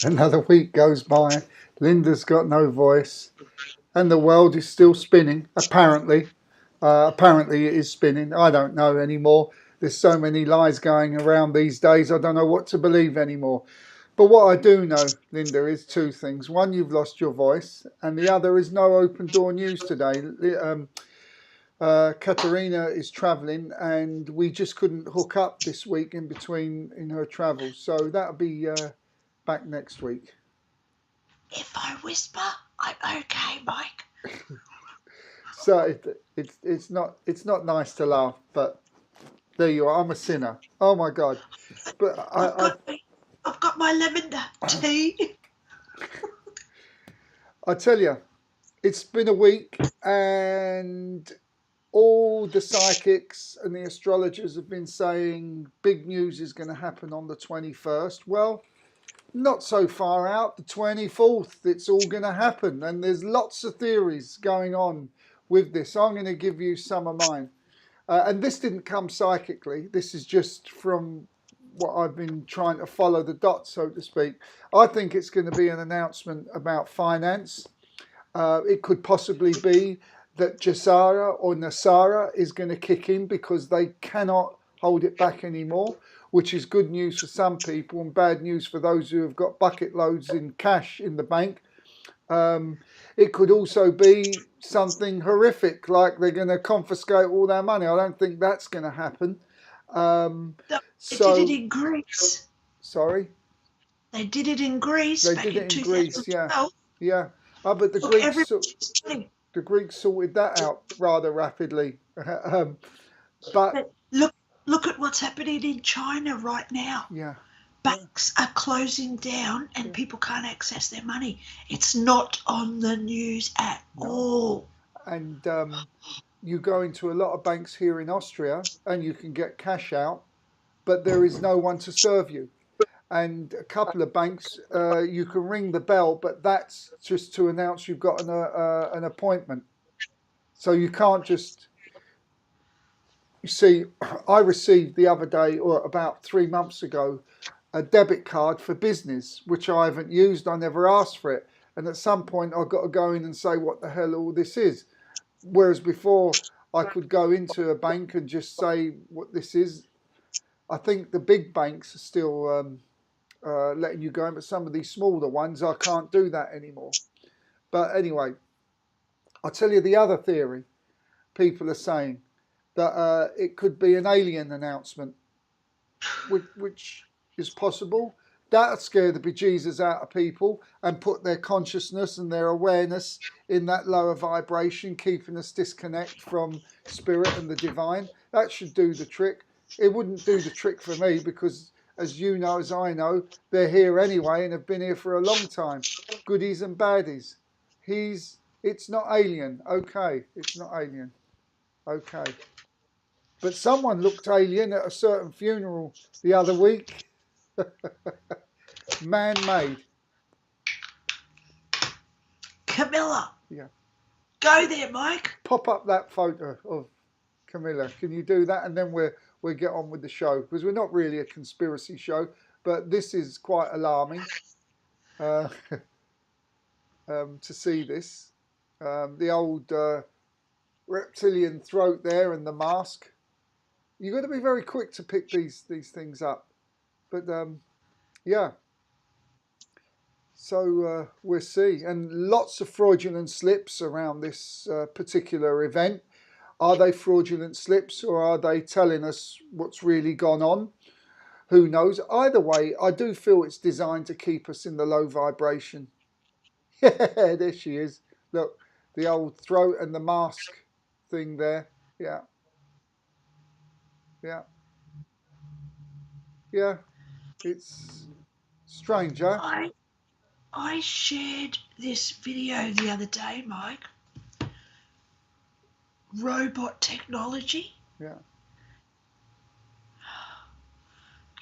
Another week goes by. Linda's got no voice, and the world is still spinning. Apparently it is spinning. I don't know anymore. There's so many lies going around these days. I don't know what to believe anymore. But what I do know, Linda, is two things. One, you've lost your voice, and the other is no open door news today. Katerina is travelling, and we just couldn't hook up this week in between in her travels. So that'll be back next week. If I whisper, I'm okay, Mike. So it's not nice to laugh, but there you are. I'm a sinner. Oh my God! But I've got my lavender tea. I tell you, it's been a week, and all the psychics and the astrologers have been saying big news is going to happen on the 21st. Well, not so far out, the 24th, it's all going to happen. And there's lots of theories going on with this. I'm going to give you some of mine. And this didn't come psychically. This is just from what I've been trying to follow the dots, so to speak. I think it's going to be an announcement about finance. It could possibly be that Jasara or Nasara is going to kick in because they cannot hold it back anymore, which is good news for some people and bad news for those who have got bucket loads in cash in the bank. It could also be something horrific, like they're going to confiscate all their money. I don't think that's going to happen. They did it in Greece. Sorry? They did it in Greece. They did it in Greece, yeah. Yeah. Oh, but the Greeks sorted that out rather rapidly. But look at what's happening in China right now. Yeah. Banks are closing down and people can't access their money. It's not on the news at all. And you go into a lot of banks here in Austria and you can get cash out, but there is no one to serve you. And a couple of banks, you can ring the bell, but that's just to announce you've got an appointment. So you can't just... You see, I received the other day, or about 3 months ago, a debit card for business, which I haven't used. I never asked for it. And at some point, I've got to go in and say what the hell all this is. Whereas before, I could go into a bank and just say what this is. I think the big banks are still letting you go in, but some of these smaller ones, I can't do that anymore. But anyway, I'll tell you the other theory. People are saying that it could be an alien announcement, which is possible. That'll scare the bejesus out of people and put their consciousness and their awareness in that lower vibration, keeping us disconnect from spirit and the divine. That should do the trick. It wouldn't do the trick for me because, as you know, as I know, they're here anyway and have been here for a long time. Goodies and baddies. It's not alien. Okay, it's not alien. Okay. But someone looked alien at a certain funeral the other week. Man-made. Camilla. Yeah. Go there, Mike. Pop up that photo of Camilla. Can you do that? And then we'll get on with the show. Because we're not really a conspiracy show, but this is quite alarming to see this. The old reptilian throat there and the mask. You've got to be very quick to pick these things up. But yeah. So we'll see. And lots of fraudulent slips around this particular event. Are they fraudulent slips or are they telling us what's really gone on? Who knows? Either way, I do feel it's designed to keep us in the low vibration. Yeah, there she is. Look, the old throat and the mask thing there. Yeah. Yeah. Yeah. It's strange, huh? I shared this video the other day, Mike. Robot technology. Yeah.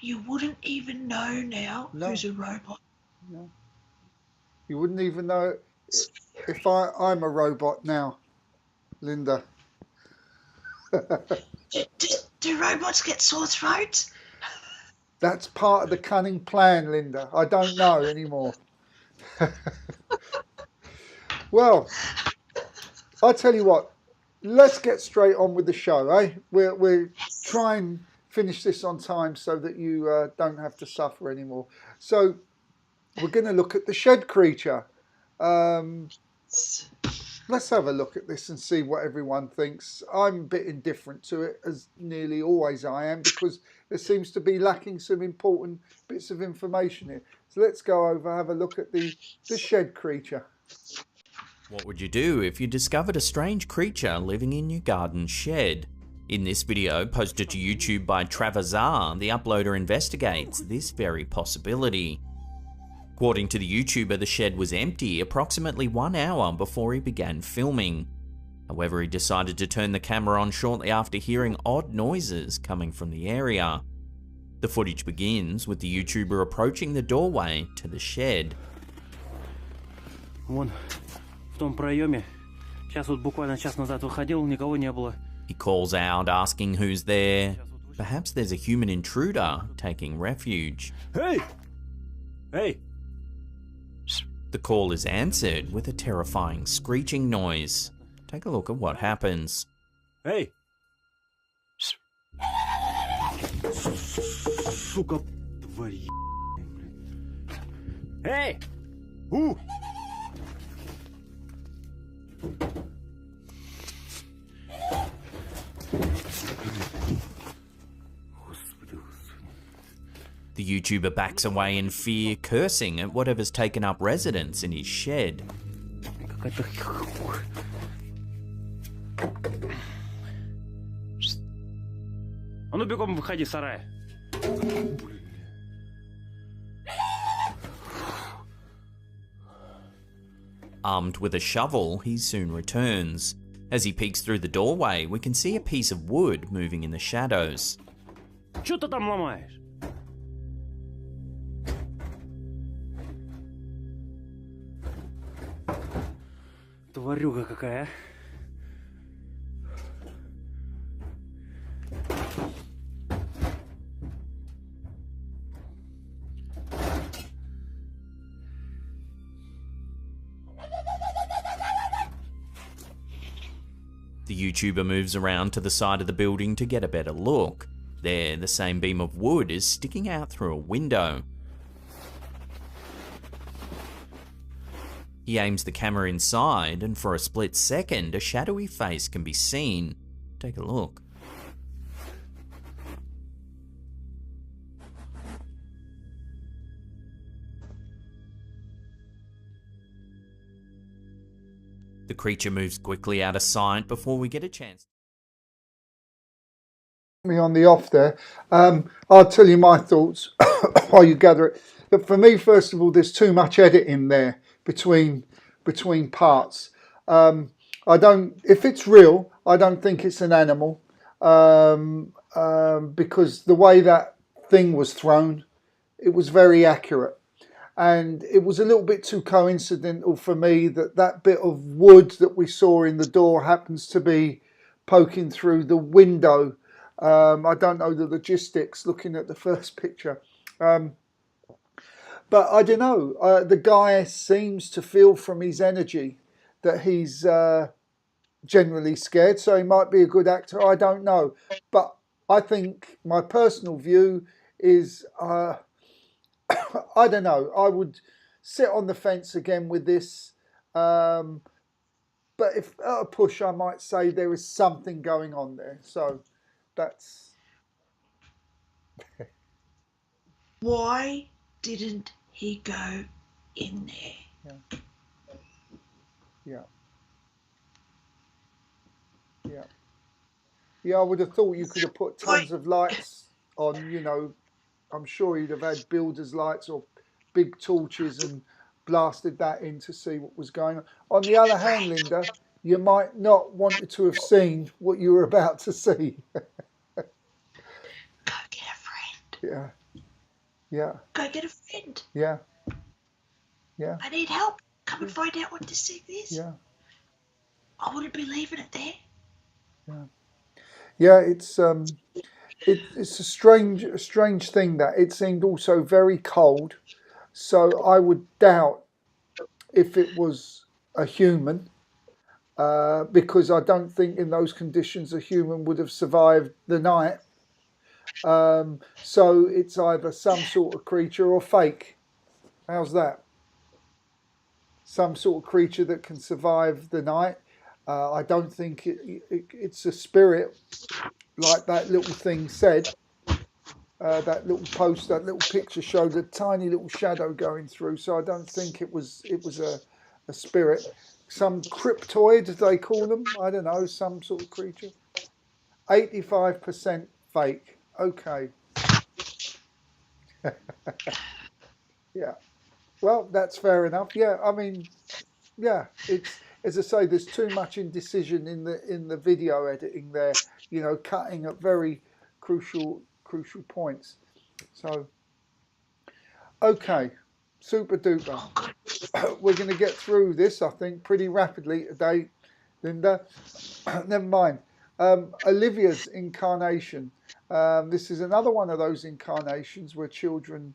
You wouldn't even know now who's a robot. No. You wouldn't even know if I'm a robot now, Linda. Do robots get sore throats? That's part of the cunning plan, Linda. I don't know anymore. Well, I'll tell you what. Let's get straight on with the show, eh? We're try and finish this on time so that you don't have to suffer anymore. So we're going to look at the shed creature. Let's have a look at this and see what everyone thinks. I'm a bit indifferent to it, as nearly always I am, because there seems to be lacking some important bits of information here. So let's go over, have a look at the shed creature. What would you do if you discovered a strange creature living in your garden shed? In this video, posted to YouTube by Travazar, the uploader investigates this very possibility. According to the YouTuber, the shed was empty approximately 1 hour before he began filming. However, he decided to turn the camera on shortly after hearing odd noises coming from the area. The footage begins with the YouTuber approaching the doorway to the shed. Вон, в том проеме. Сейчас вот буквально час назад выходил, никого не было. He calls out, asking who's there. Perhaps there's a human intruder taking refuge. Hey! Hey! The call is answered with a terrifying screeching noise. Take a look at what happens. Hey! Сука, тварь, Hey! Ooh! The YouTuber backs away in fear, cursing at whatever's taken up residence in his shed. А ну бегом выходи, сарай. Armed with a shovel, he soon returns. As he peeks through the doorway, we can see a piece of wood moving in the shadows. Чё ты там ломаешь? Тварюга какая, а? The YouTuber moves around to the side of the building to get a better look. There, the same beam of wood is sticking out through a window. He aims the camera inside, and for a split second, a shadowy face can be seen. Take a look. The creature moves quickly out of sight before we get a chance. Me on the off there. I'll tell you my thoughts while you gather it. But for me, first of all, there's too much editing there between parts. I don't. If it's real, I don't think it's an animal, because the way that thing was thrown, it was very accurate. And it was a little bit too coincidental for me that that bit of wood that we saw in the door happens to be poking through the window. I don't know the logistics looking at the first picture. But I don't know. The guy seems to feel from his energy that he's generally scared, so he might be a good actor. I don't know. But I think my personal view is... I don't know. I would sit on the fence again with this. But if at a push, I might say there is something going on there. So that's... Why didn't he go in there? Yeah, I would have thought you could have put tons of lights on, you know. I'm sure he'd have had builder's lights or big torches and blasted that in to see what was going on. On the other hand, Linda, you might not want to have seen what you were about to see. Go get a friend. Yeah. Go get a friend. Yeah. I need help. Come and find out what this thing is. Yeah. I wouldn't be leaving it there. Yeah, it's it's a strange thing that it seemed also very cold. So I would doubt if it was a human, because I don't think in those conditions a human would have survived the night. So it's either some sort of creature or fake. How's that? Some sort of creature that can survive the night. I don't think it's a spirit, like that little thing said. That little post, that little picture showed a tiny little shadow going through. So I don't think it was a spirit. Some cryptoid, they call them. I don't know, some sort of creature. 85% fake. Okay. Yeah. Well, that's fair enough. Yeah, I mean, yeah, it's, as I say, there's too much indecision in the video editing there. You know, cutting at very crucial points. So, okay, super duper. We're going to get through this, I think, pretty rapidly today, Linda. Never mind. Olivia's incarnation. This is another one of those incarnations where children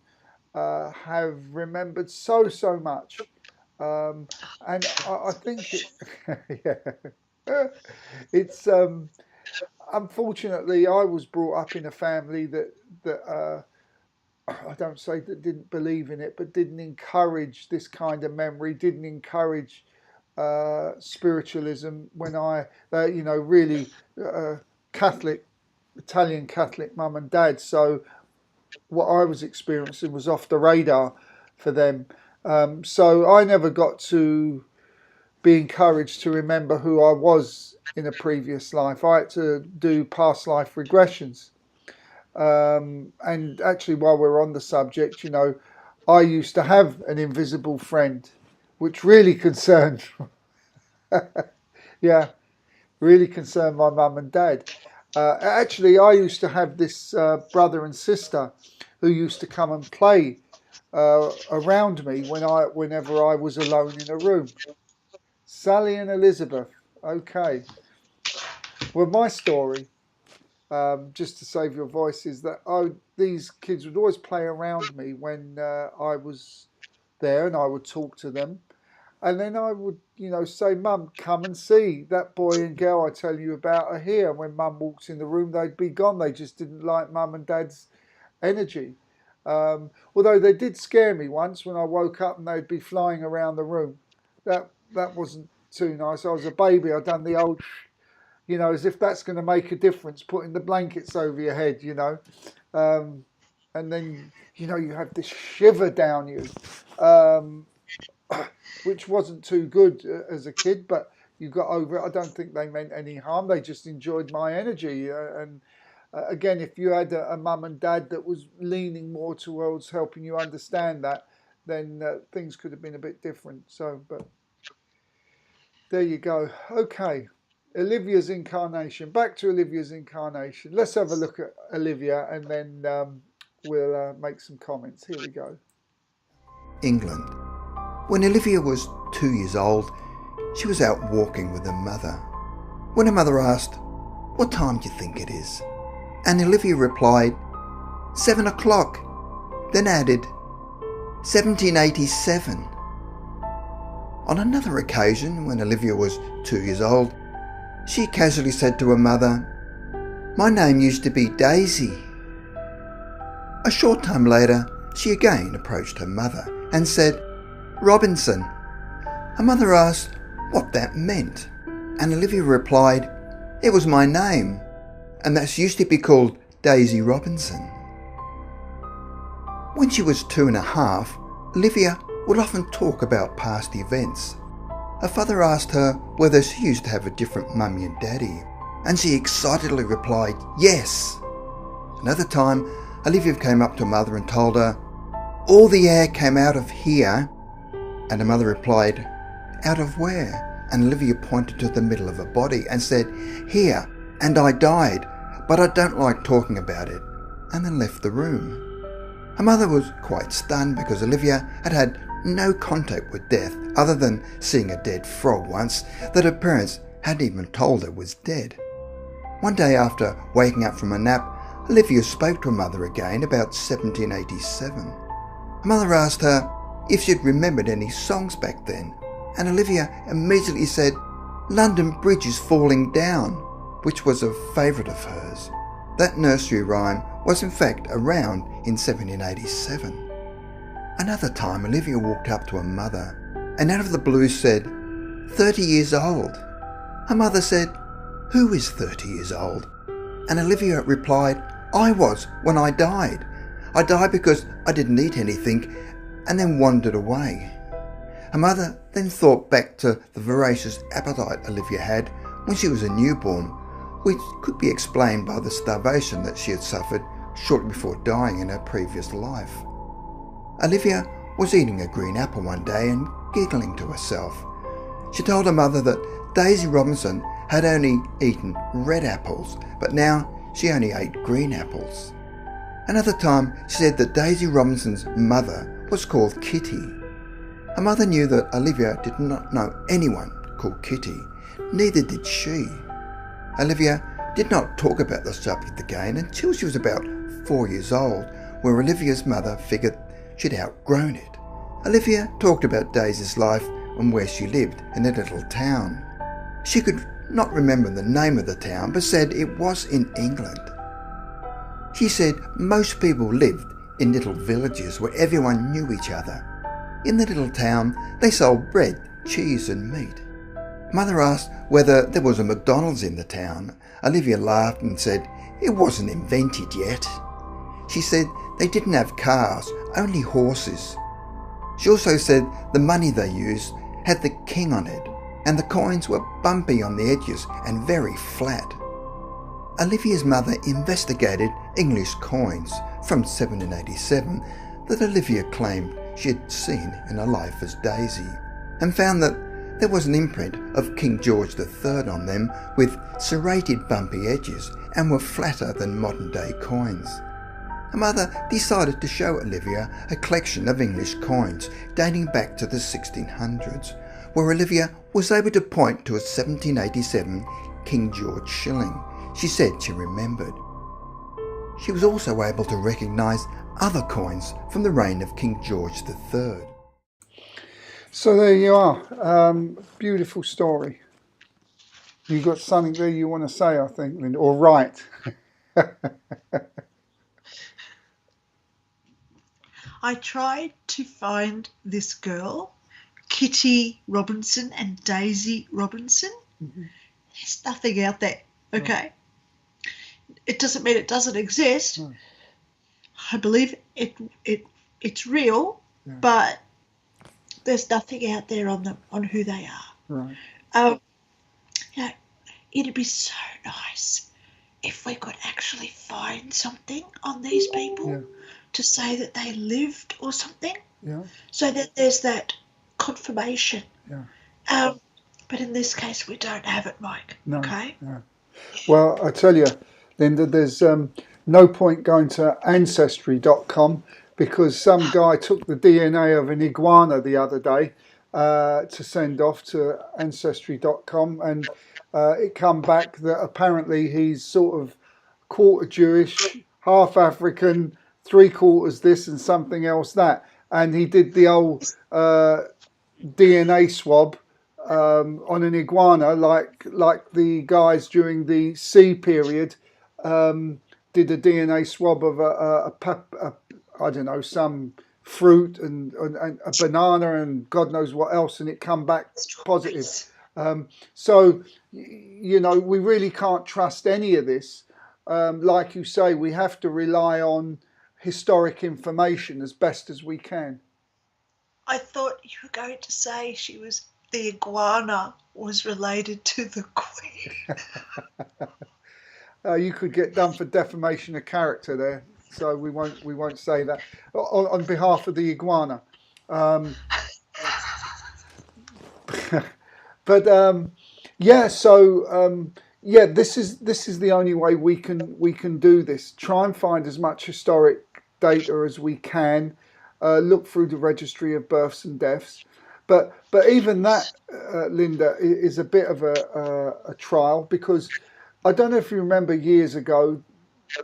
have remembered so much, and I think yeah, it's unfortunately I was brought up in a family that I don't say that didn't believe in it, but didn't encourage this kind of memory, didn't encourage spiritualism. When I you know, really Catholic, Italian Catholic mum and dad, so what I was experiencing was off the radar for them. So I never got to be encouraged to remember who I was in a previous life. I had to do past life regressions. And actually, while we're on the subject, you know, I used to have an invisible friend, which really concerned, yeah, really concerned my mum and dad. Actually, I used to have this brother and sister who used to come and play around me whenever I was alone in a room. Sally and Elizabeth. Okay. Well, my story, just to save your voice, is that these kids would always play around me when I was there, and I would talk to them. And then I would, you know, say, Mum, come and see. That boy and girl I tell you about are here. And when Mum walks in the room, they'd be gone. They just didn't like Mum and Dad's energy. Although they did scare me once when I woke up and they'd be flying around the room. That wasn't too nice. I was a baby. I'd done the old, you know, as if that's going to make a difference, putting the blankets over your head, you know. And then, you know, you have this shiver down you. Which wasn't too good as a kid, but you got over it. I don't think they meant any harm. They just enjoyed my energy. And again, if you had a mum and dad that was leaning more towards helping you understand that, then things could have been a bit different. So, but there you go. Okay, Olivia's incarnation. Back to Olivia's incarnation. Let's have a look at Olivia, and then we'll make some comments. Here we go. England. When Olivia was 2 years old, she was out walking with her mother. When her mother asked, "What time do you think it is?" and Olivia replied, 7 o'clock, then added, 1787. On another occasion, when Olivia was 2 years old, she casually said to her mother, "My name used to be Daisy." A short time later, she again approached her mother and said, "Robinson." Her mother asked what that meant, and Olivia replied, "It was my name, and that used to be called Daisy Robinson." When she was 2.5, Olivia would often talk about past events. Her father asked her whether she used to have a different mummy and daddy, and she excitedly replied, "Yes." Another time, Olivia came up to her mother and told her, "All the air came out of here," and her mother replied, "Out of where?" And Olivia pointed to the middle of her body and said, "Here, and I died, but I don't like talking about it," and then left the room. Her mother was quite stunned because Olivia had had no contact with death other than seeing a dead frog once that her parents hadn't even told her was dead. One day after waking up from a nap, Olivia spoke to her mother again about 1787. Her mother asked her if she'd remembered any songs back then, and Olivia immediately said, "London Bridge is Falling Down," which was a favourite of hers. That nursery rhyme was in fact around in 1787. Another time Olivia walked up to her mother and out of the blue said, "30 years old." Her mother said, "Who is 30 years old?" And Olivia replied, "I was when I died. I died because I didn't eat anything and then wandered away." Her mother then thought back to the voracious appetite Olivia had when she was a newborn, which could be explained by the starvation that she had suffered shortly before dying in her previous life. Olivia was eating a green apple one day and giggling to herself. She told her mother that Daisy Robinson had only eaten red apples, but now she only ate green apples. Another time she said that Daisy Robinson's mother was called Kitty. Her mother knew that Olivia did not know anyone called Kitty, neither did she. Olivia did not talk about the subject again until she was about 4 years old, where Olivia's mother figured she'd outgrown it. Olivia talked about Daisy's life and where she lived in a little town. She could not remember the name of the town, but said it was in England. She said most people lived in little villages where everyone knew each other. In the little town, they sold bread, cheese and meat. Mother asked whether there was a McDonald's in the town. Olivia laughed and said it wasn't invented yet. She said they didn't have cars, only horses. She also said the money they used had the king on it, and the coins were bumpy on the edges and very flat. Olivia's mother investigated English coins from 1787 that Olivia claimed she had seen in her life as Daisy, and found that there was an imprint of King George III on them with serrated bumpy edges and were flatter than modern day coins. Her mother decided to show Olivia a collection of English coins dating back to the 1600s, where Olivia was able to point to a 1787 King George shilling she said she remembered. She was also able to recognise other coins from the reign of King George III. So there you are. Beautiful story. You got something there you want to say, I think, Linda, or write. I tried to find this girl, Kitty Robinson and Daisy Robinson. Mm-hmm. There's nothing out there, okay? It doesn't mean it doesn't exist. No. I believe it's real, Yeah. but there's nothing out there on them, on who they are. Right. It'd be so nice if we could actually find something on these people Yeah. to say that they lived or something, Yeah. so that there's that confirmation. Yeah. But in this case, we don't have it, Mike. No. Okay. No. Well, I tell you, Linda, there's no point going to Ancestry.com because some guy took the DNA of an iguana the other day to send off to Ancestry.com, and it come back that apparently he's sort of quarter Jewish, half African, 3/4 this and something else that. And he did the old DNA swab on an iguana, like the guys during the sea period did a DNA swab of I don't know, some fruit and a banana and God knows what else, and it come back positive. So you know, we really can't trust any of this. Like you say, we have to rely on historic information as best as we can. I thought you were going to say the iguana was related to the Queen. You could get done for defamation of character there, so we won't say that on behalf of the iguana. But yeah, so yeah, this is the only way we can do this. Try and find as much historic data as we can. Look through the registry of births and deaths, but even that, Linda, is a bit of a trial, because I don't know if you remember years ago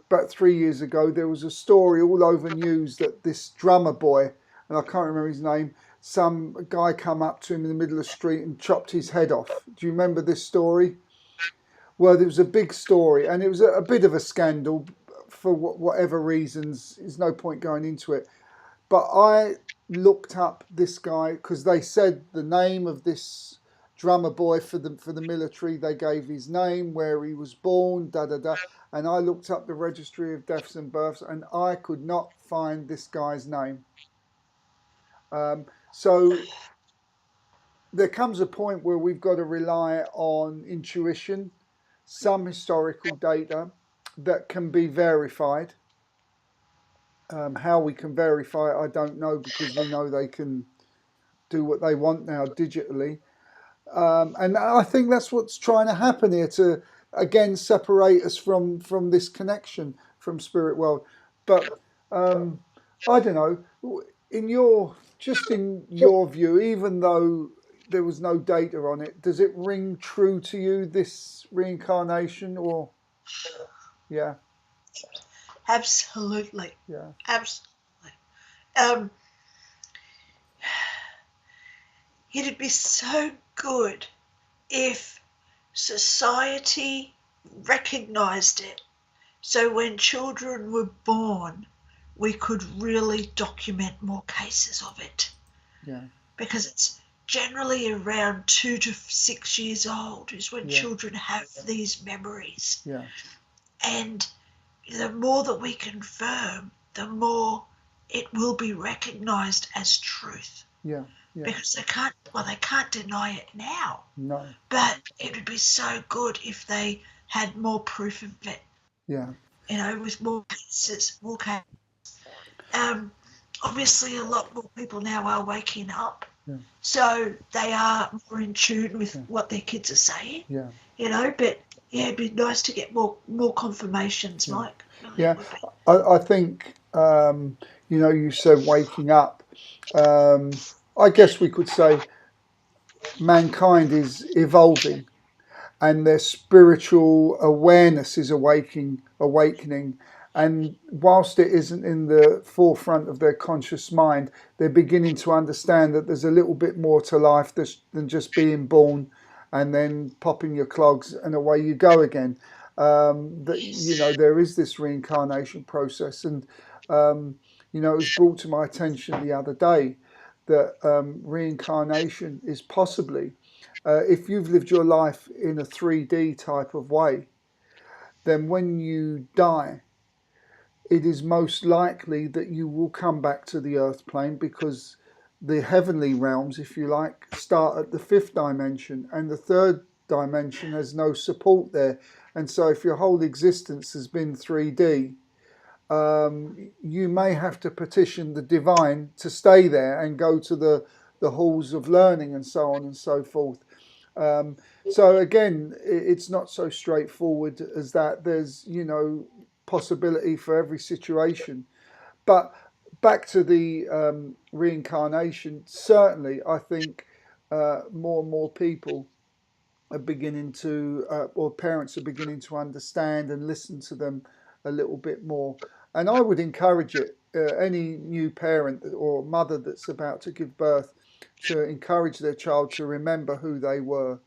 about 3 years ago, there was a story all over news that this drummer boy, and I can't remember his name, some guy come up to him in the middle of the street and chopped his head off. Do you remember this story? Well, there was a big story, and it was a bit of a scandal for whatever reasons. There's no point going into it. But I looked up this guy because they said the name of this drummer boy for the military. They gave his name, where he was born, and I looked up the registry of deaths and births, and I could not find this guy's name. So there comes a point where we've got to rely on intuition, some historical data that can be verified. How we can verify it, I don't know, because we know they can do what they want now digitally. And I think that's what's trying to happen here, to again separate us from this connection from spirit world. But I don't know, in your view, even though there was no data on it, does it ring true to you, this reincarnation? Or yeah, Absolutely. yeah, Absolutely. It'd be so good if society recognised it, so when children were born, we could really document more cases of it. yeah, Because it's generally around 2 to 6 years old is when Yeah. children have these memories. yeah, And the more that we confirm, the more it will be recognised as truth. yeah, yeah. Because they can't deny it now. No, But it would be so good if they had more proof of it, yeah, with more cases. Obviously, a lot more people now are waking up, Yeah. so they are more in tune with what their kids are saying. yeah. But yeah, it'd be nice to get more confirmations, Mike. Really Yeah. would be. I think, you said waking up. I guess we could say mankind is evolving, and their spiritual awareness is awakening. And whilst it isn't in the forefront of their conscious mind, they're beginning to understand that there's a little bit more to life than just being born and then popping your clogs and away you go again. There is this reincarnation process, and it was brought to my attention the other day that reincarnation is possibly, if you've lived your life in a 3D type of way, then when you die, it is most likely that you will come back to the earth plane, because the heavenly realms, if you like, start at the 5th dimension, and the 3rd dimension has no support there. And so if your whole existence has been 3D, you may have to petition the divine to stay there and go to the halls of learning and so on and so forth. So again, it's not so straightforward as that. There's, possibility for every situation. But back to the reincarnation, certainly I think more and more people are beginning to, or parents are beginning to understand and listen to them a little bit more. And I would encourage it, any new parent or mother that's about to give birth, to encourage their child to remember who they were.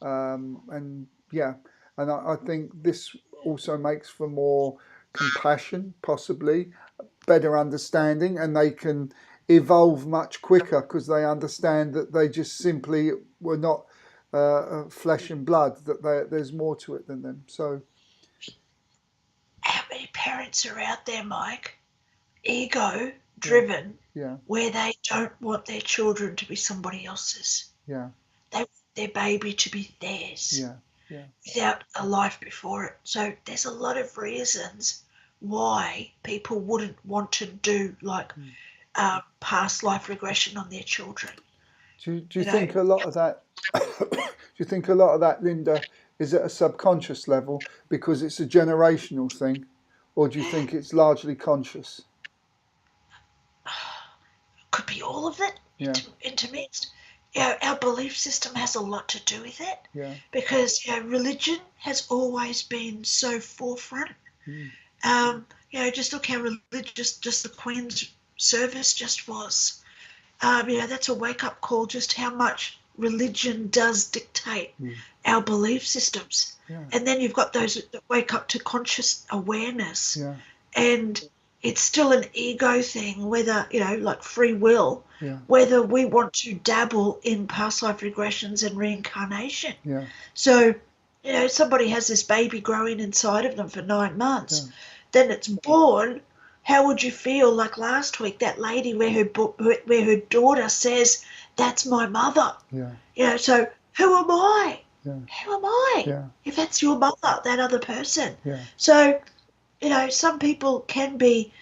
And I think this also makes for more compassion, possibly better understanding, and they can evolve much quicker because they understand that they just simply were not flesh and blood, that there's more to it than them. So How many parents are out there, Mike, ego driven, yeah, where they don't want their children to be somebody else's? yeah, They want their baby to be theirs, yeah, yeah, without a life before it. So there's a lot of reasons why people wouldn't want to do past life regression on their children. Do you think a lot of that? Do you think a lot of that, Linda, is at a subconscious level because it's a generational thing, or do you think it's largely conscious? Could be all of it, Yeah. intermixed. Our belief system has a lot to do with it, Yeah, because religion has always been so forefront. Just look how religious just the Queen's service just was. That's a wake-up call, just how much religion does dictate our belief systems. Yeah. And then you've got those that wake up to conscious awareness. Yeah. And it's still an ego thing, whether, like free will, Yeah. whether we want to dabble in past life regressions and reincarnation. Yeah. So, somebody has this baby growing inside of them for 9 months. Yeah. Then it's born. How would you feel like last week, that lady where her daughter says, "That's my mother"? Yeah. So who am I? Yeah. Who am I? Yeah. If that's your mother, that other person. Yeah. So, some people can be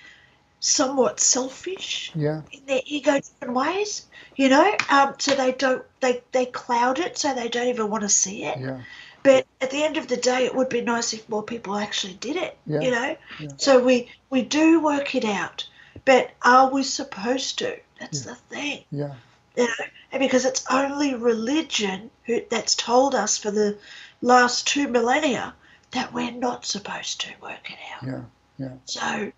somewhat selfish Yeah. in their ego different ways, so they cloud it, so they don't even want to see it. Yeah. But at the end of the day, it would be nice if more people actually did it, Yeah. Yeah. So we do work it out, but are we supposed to? That's the thing. Yeah. And because it's only religion that's told us for the last 2 millennia that we're not supposed to work it out. Yeah. Yeah. So,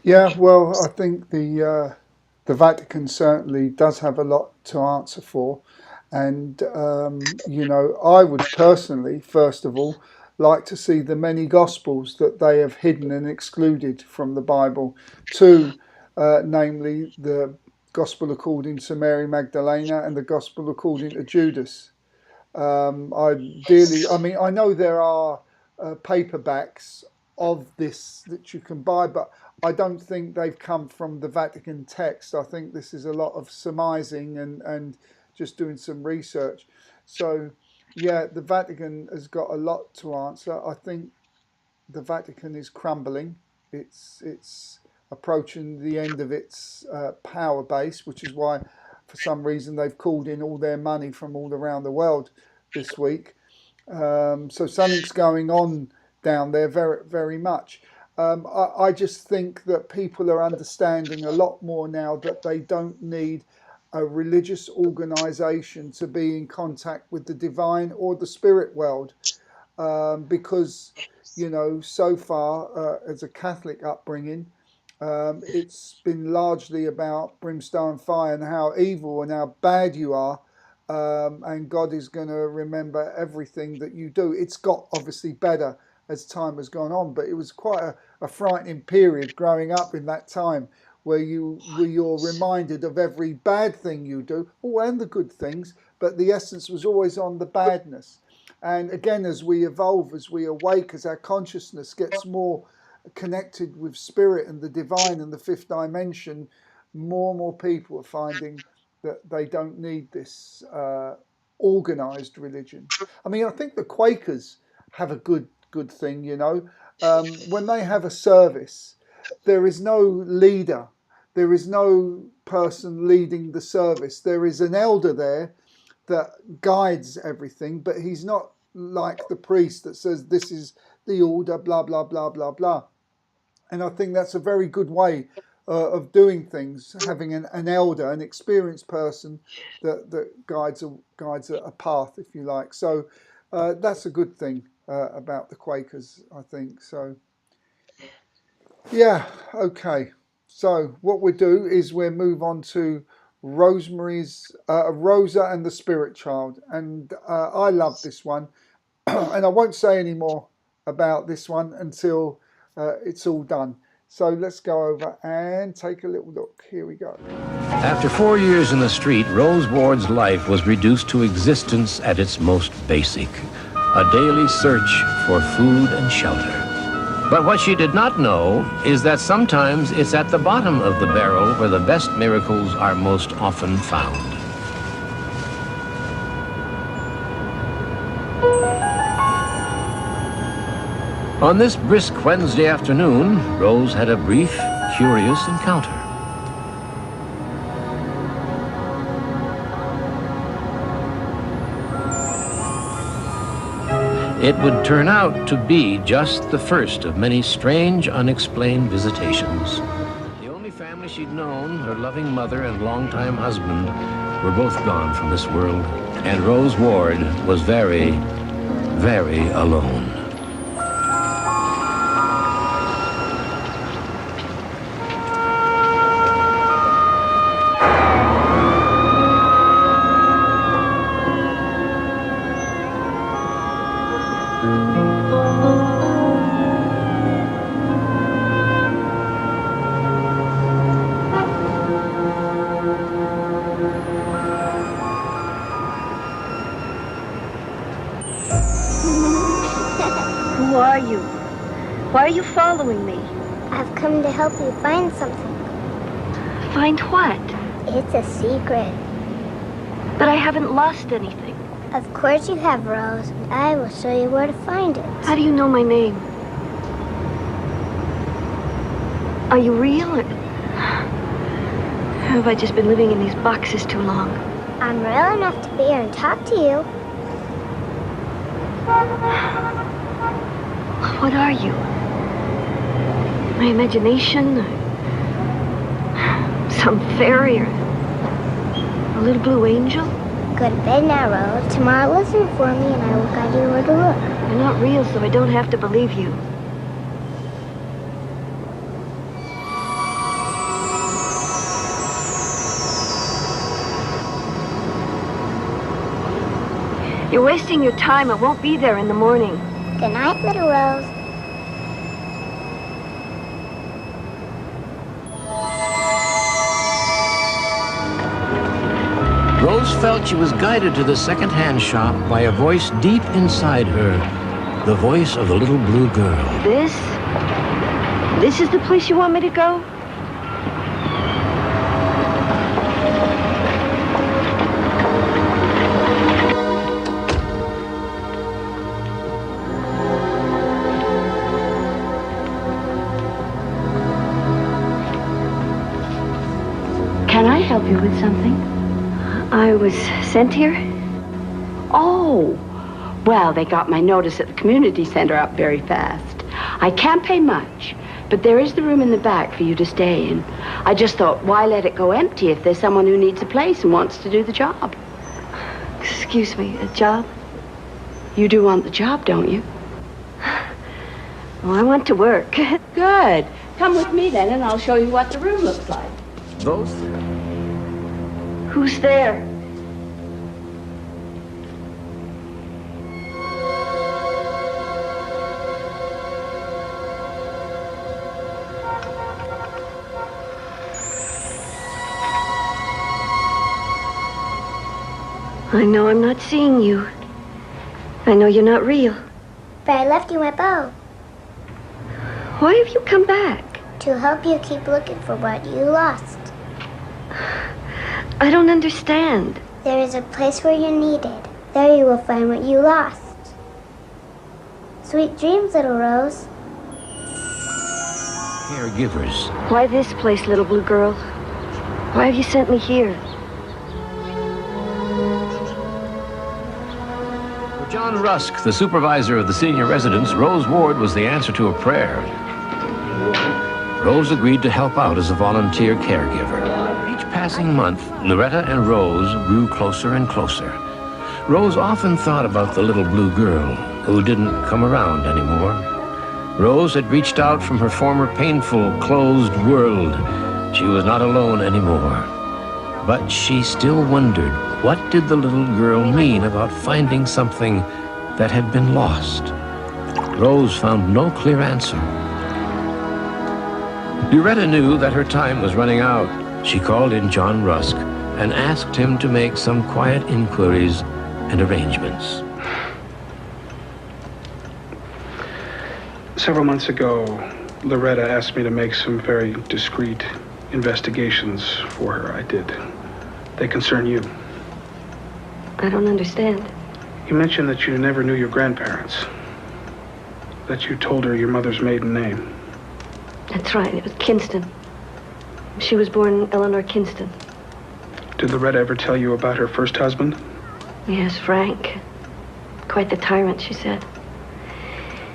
Yeah. Well, I think the Vatican certainly does have a lot to answer for. And, I would personally, first of all, like to see the many gospels that they have hidden and excluded from the Bible. Two, namely the gospel according to Mary Magdalena and the gospel according to Judas. I know there are paperbacks of this that you can buy, but I don't think they've come from the Vatican text. I think this is a lot of surmising and just doing some research. So, yeah, the Vatican has got a lot to answer. I think the Vatican is crumbling. It's approaching the end of its power base, which is why, for some reason, they've called in all their money from all around the world this week. So something's going on down there very, very much. I just think that people are understanding a lot more now that they don't need a religious organization to be in contact with the divine or the spirit world, because so far as a Catholic upbringing, it's been largely about brimstone and fire and how evil and how bad you are, and God is going to remember everything that you do. It's got obviously better as time has gone on, but it was quite a frightening period growing up in that time, where you're reminded of every bad thing you do, and the good things, but the essence was always on the badness. And again, as we evolve, as we awake, as our consciousness gets more connected with spirit and the divine and the fifth dimension, more and more people are finding that they don't need this organized religion. I mean, I think the Quakers have a good thing, when they have a service, there is no leader. There is no person leading the service. There is an elder there that guides everything, but he's not like the priest that says this is the order, blah, blah, blah, blah, blah. And I think that's a very good way of doing things, having an elder, an experienced person that guides a path, if you like. So that's a good thing about the Quakers, I think. So, yeah, okay. So what we'll do is we'll move on to Rosa and the Spirit Child. And I love this one. And I won't say any more about this one until it's all done. So let's go over and take a little look. Here we go. After 4 years in the street, Rose Ward's life was reduced to existence at its most basic. A daily search for food and shelter. But what she did not know is that sometimes it's at the bottom of the barrel where the best miracles are most often found. On this brisk Wednesday afternoon, Rose had a brief, curious encounter. It would turn out to be just the first of many strange, unexplained visitations. The only family she'd known, her loving mother and longtime husband, were both gone from this world, and Rose Ward was very, very alone. Why are you following me? I've come to help you find something. Find what? It's a secret. But I haven't lost anything. Of course you have, Rose. I will show you where to find it. How do you know my name? Are you real, or have I just been living in these boxes too long? I'm real enough to be here and talk to you. What are you? My imagination? Some fairy or a little blue angel? Go to bed now, Rose. Tomorrow listen for me and I will guide you where to look. You're not real, so I don't have to believe you. You're wasting your time. I won't be there in the morning. Good night, little Rose. Rose felt she was guided to the second-hand shop by a voice deep inside her, the voice of the little blue girl. This is the place you want me to go? Can I help you with something? I was sent here? Oh, well, they got my notice at the community center up very fast. I can't pay much, but there is the room in the back for you to stay in. I just thought, why let it go empty if there's someone who needs a place and wants to do the job? Excuse me, a job? You do want the job, don't you? Well, I want to work. Good. Come with me then, and I'll show you what the room looks like. Those? Who's there? I know I'm not seeing you. I know you're not real. But I left you my bow. Why have you come back? To help you keep looking for what you lost. I don't understand. There is a place where you're needed. There you will find what you lost. Sweet dreams, little Rose. Caregivers. Why this place, little blue girl? Why have you sent me here? For John Rusk, the supervisor of the senior residence, Rose Ward was the answer to a prayer. Rose agreed to help out as a volunteer caregiver. Each passing month, Loretta and Rose grew closer and closer. Rose often thought about the little blue girl who didn't come around anymore. Rose had reached out from her former painful, closed world. She was not alone anymore. But she still wondered, what did the little girl mean about finding something that had been lost? Rose found no clear answer. Loretta knew that her time was running out. She called in John Rusk and asked him to make some quiet inquiries and arrangements. Several months ago, Loretta asked me to make some very discreet investigations for her. I did. They concern you. I don't understand. You mentioned that you never knew your grandparents. That you told her your mother's maiden name. That's right, it was Kinston. She was born Eleanor Kinston. Did Loretta ever tell you about her first husband? Yes, Frank. Quite the tyrant, she said.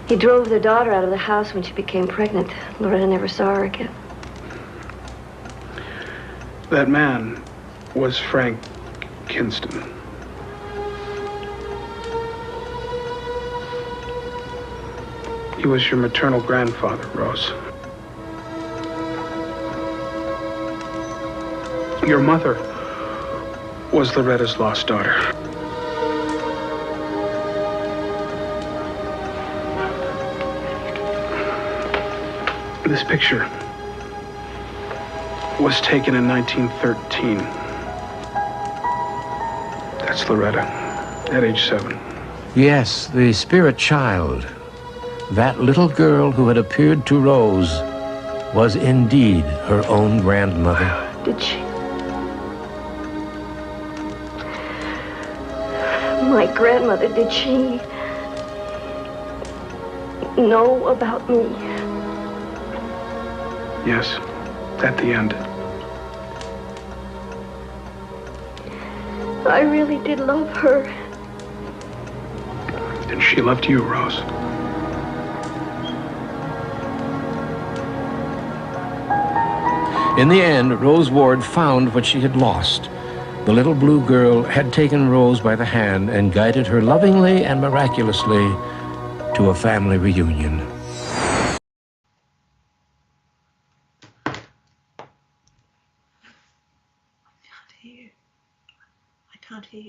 He drove their daughter out of the house when she became pregnant. Loretta never saw her again. That man was Frank Kinston. He was your maternal grandfather, Rose. Your mother was Loretta's lost daughter. This picture was taken in 1913. That's Loretta, at age 7. Yes, the spirit child. that little girl who had appeared to Rose was indeed her own grandmother. Did she? My grandmother, did she know about me? Yes, at the end. I really did love her. And she loved you, Rose. In the end, Rose Ward found what she had lost. The little blue girl had taken Rose by the hand and guided her lovingly and miraculously to a family reunion. I can't hear you.